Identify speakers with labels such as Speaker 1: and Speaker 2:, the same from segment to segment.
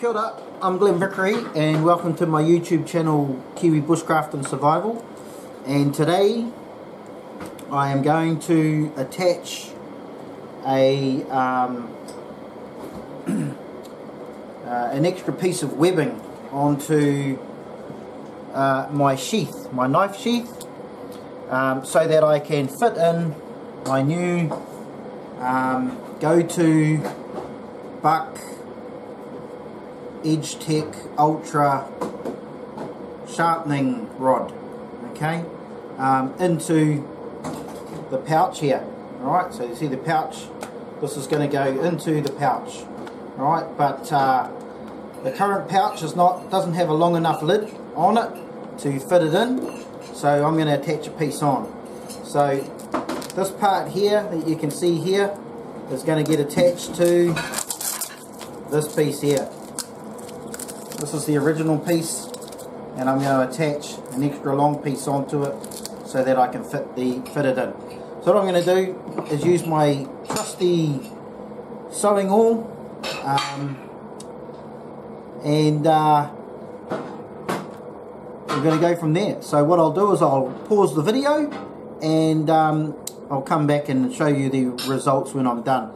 Speaker 1: Kia ora, I'm Glenn Vickery and welcome to my YouTube channel Kiwi Bushcraft and Survival. And today I am going to attach a an extra piece of webbing onto my sheath, my knife sheath, so that I can fit in my new go-to buck Edgetec Ultra sharpening rod, okay, into the pouch here. Alright, so you see the pouch, this is going to go into the pouch, alright, but the current pouch doesn't have a long enough lid on it to fit it in, so I'm going to attach a piece on. So this part here that you can see here is going to get attached to this piece here. This is the original piece, and I'm going to attach an extra long piece onto it so that I can fit it in. So what I'm going to do is use my trusty sewing awl, and we're going to go from there. So what I'll do is I'll pause the video and I'll come back and show you the results when I'm done.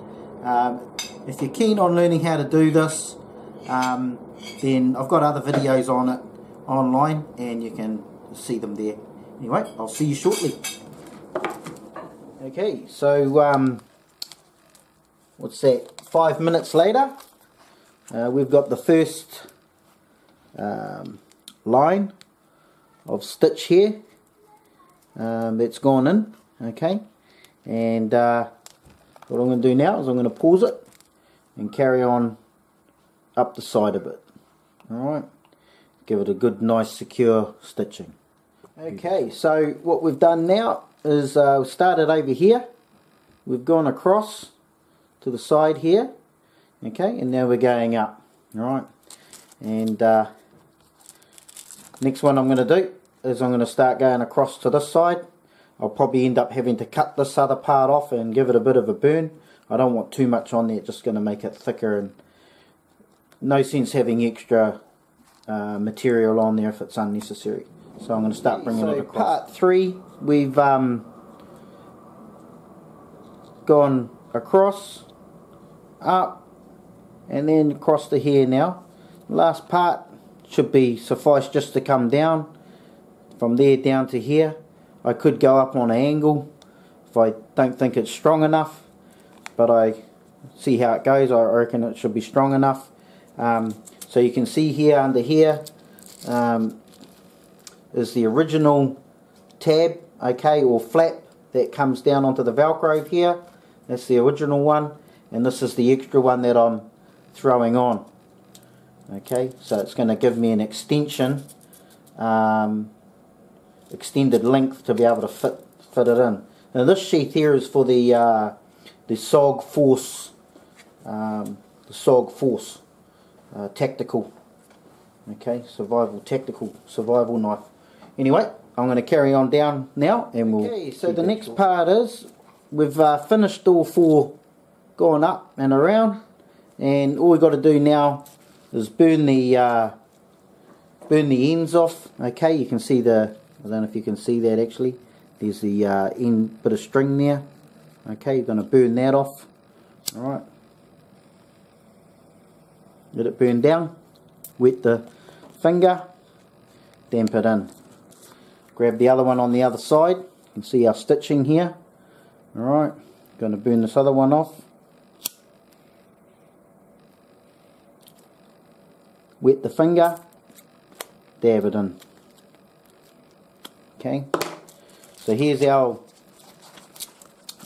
Speaker 1: If you're keen on learning how to do this, then I've got other videos on it online and you can see them there. Anyway, I'll see you shortly. Okay, so what's that, 5 minutes later, we've got the first line of stitch here that's gone in, okay, and what I'm going to do now is I'm going to pause it and carry on up the side of it. Alright, give it a good nice secure stitching. Okay, so what we've done now is we've started over here, we've gone across to the side here, okay, and now we're going up. Alright, and next one I'm going to do is I'm going to start going across to this side. I'll probably end up having to cut this other part off and give it a bit of a burn. I don't want too much on there, just going to make it thicker, and no sense having extra material on there if it's unnecessary. So I'm going to start bringing it across. Part 3, we've gone across, up, and then across to here now. The last part should be suffice just to come down from there down to here. I could go up on an angle if I don't think it's strong enough, but I see how it goes. I reckon it should be strong enough. So you can see here under here is the original tab, okay, or flap that comes down onto the Velcro here. That's the original one, and this is the extra one that I'm throwing on. Okay, so it's going to give me an extension, extended length to be able to fit it in. Now this sheath here is for the SOG Force, tactical, okay, survival knife. Anyway, I'm going to carry on down now, and we'll. Okay, so the next part is we've finished all 4 going up and around, and all we've got to do now is burn the ends off. Okay, you can see I don't know if you can see that actually. There's the end bit of string there. Okay, you're going to burn that off. All right. Let it burn down, wet the finger, damp it in. Grab the other one on the other side, you can see our stitching here. Alright, going to burn this other one off. Wet the finger, dab it in. Okay, so here's our,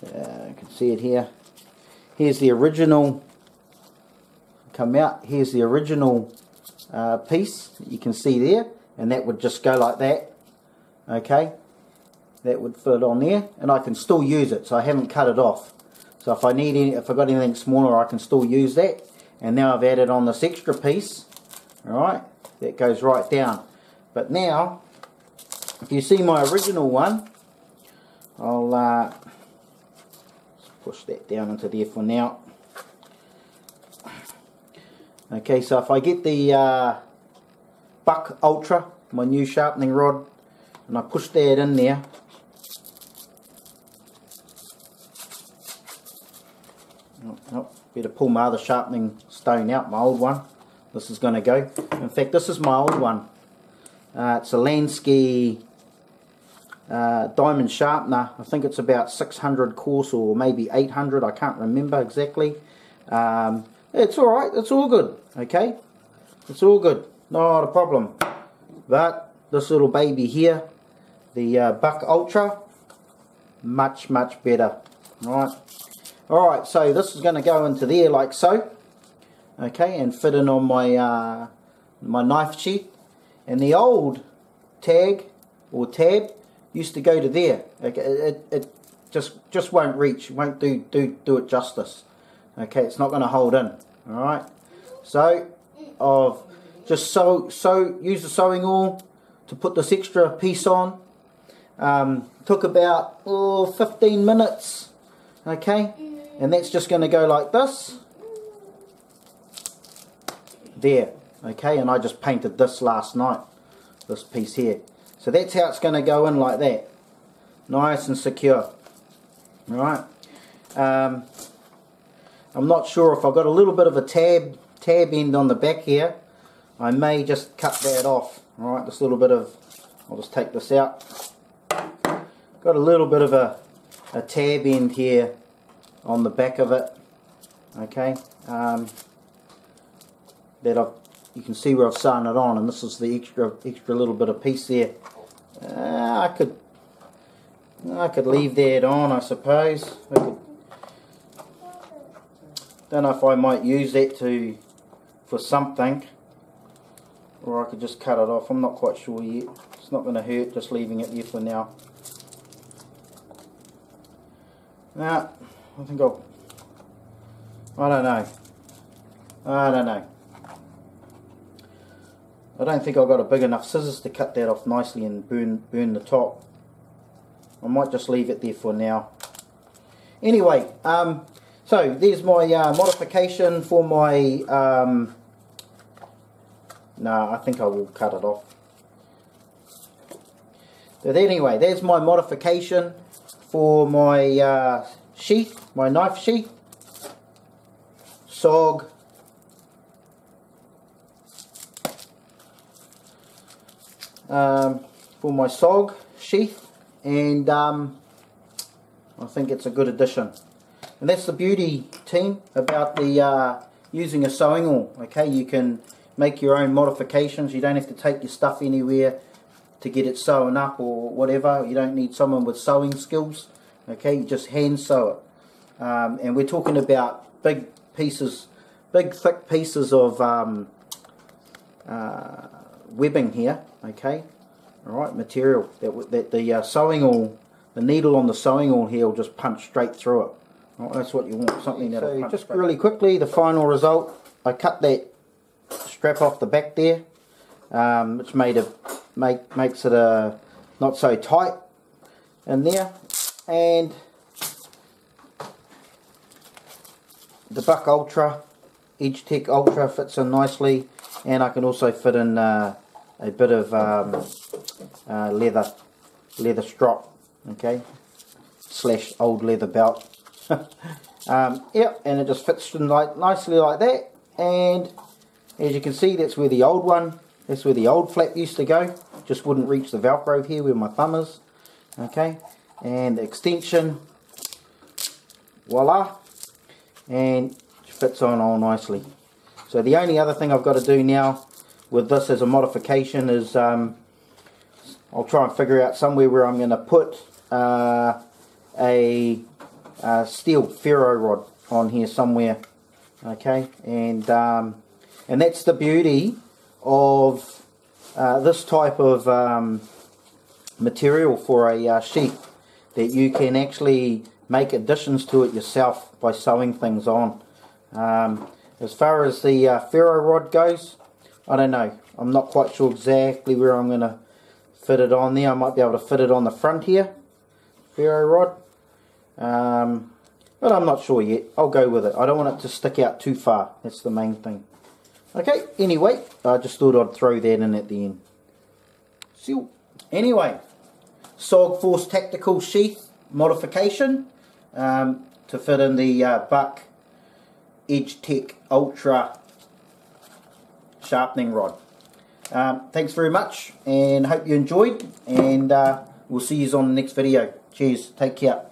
Speaker 1: you can see it here, here's the original, come out, here's the original piece that you can see there, and that would just go like that. Okay, that would fit on there, and I can still use it, so I haven't cut it off. So if I got anything smaller, I can still use that. And now I've added on this extra piece, alright, that goes right down. But now, if you see my original one, I'll push that down into there for now. Okay, so if I get the Buck Ultra, my new sharpening rod, and I push that in there, better pull my other sharpening stone out, my old one. This is going to go. In fact, this is my old one. It's a Lansky diamond sharpener. I think it's about 600 course or maybe 800. I can't remember exactly. It's alright. It's all good. Okay? It's all good. Not a problem. But this little baby here, the Buck Ultra, much better. Right. Alright, so this is going to go into there like so. Okay, and fit in on my my knife sheath. And the old tag or tab used to go to there. Okay, it just won't reach, won't do it justice. Okay, it's not going to hold in. Alright, so I've just use the sewing oil to put this extra piece on. Took about 15 minutes. Okay, and that's just going to go like this. There. Okay, and I just painted this last night, this piece here. So that's how it's going to go in, like that. Nice and secure. Alright. I'm not sure if I've got a little bit of a tab end on the back here. I may just cut that off. Alright, this little bit of, I'll just take this out. Got a little bit of a tab end here on the back of it. Okay. That you can see where I've sewn it on, and this is the extra little bit of piece there. I could leave that on, I suppose. Don't know if I might use that for something, or I could just cut it off. I'm not quite sure yet. It's not going to hurt just leaving it there for now. Nah, I think I don't know. I don't think I've got a big enough scissors to cut that off nicely and burn the top. I might just leave it there for now. Anyway, so there's my modification for my... no, I think I will cut it off. But anyway, there's my modification for my sheath, my knife sheath. SOG. For my SOG sheath, and I think it's a good addition. And that's the beauty, team, about the using a sewing oil. Okay, you can make your own modifications. You don't have to take your stuff anywhere to get it sewn up or whatever. You don't need someone with sewing skills. Okay, you just hand sew it. And we're talking about big pieces, big thick pieces of webbing here. Okay, alright, material that the sewing oil, the needle on the sewing oil here will just punch straight through it. Right, that's what you want, something that'll punch just straight. Really quickly, the final result, I cut that strap off the back there, which makes it not so tight in there, and the Buck Ultra, Edgetec Ultra fits in nicely, and I can also fit in a bit of leather strop, okay, / old leather belt. Yep, and it just fits in nicely like that. And as you can see, that's where the old flap used to go. Just wouldn't reach the Velcro here where my thumb is. Okay, and the extension, voila, and it fits on all nicely. So the only other thing I've got to do now with this as a modification is I'll try and figure out somewhere where I'm going to put a steel ferro rod on here somewhere. Okay, and that's the beauty of this type of material for a sheath, that you can actually make additions to it yourself by sewing things on. As far as the ferro rod goes, I don't know. I'm not quite sure exactly where I'm going to fit it on there. I might be able to fit it on the front here, ferro rod. But I'm not sure yet. I'll go with it. I don't want it to stick out too far. That's the main thing. Okay, anyway, I just thought I'd throw that in at the end. So, anyway, SOG Force Tactical Sheath Modification to fit in the Buck Edgetec Ultra sharpening rod. Thanks very much, and hope you enjoyed, and we'll see you on the next video. Cheers, take care.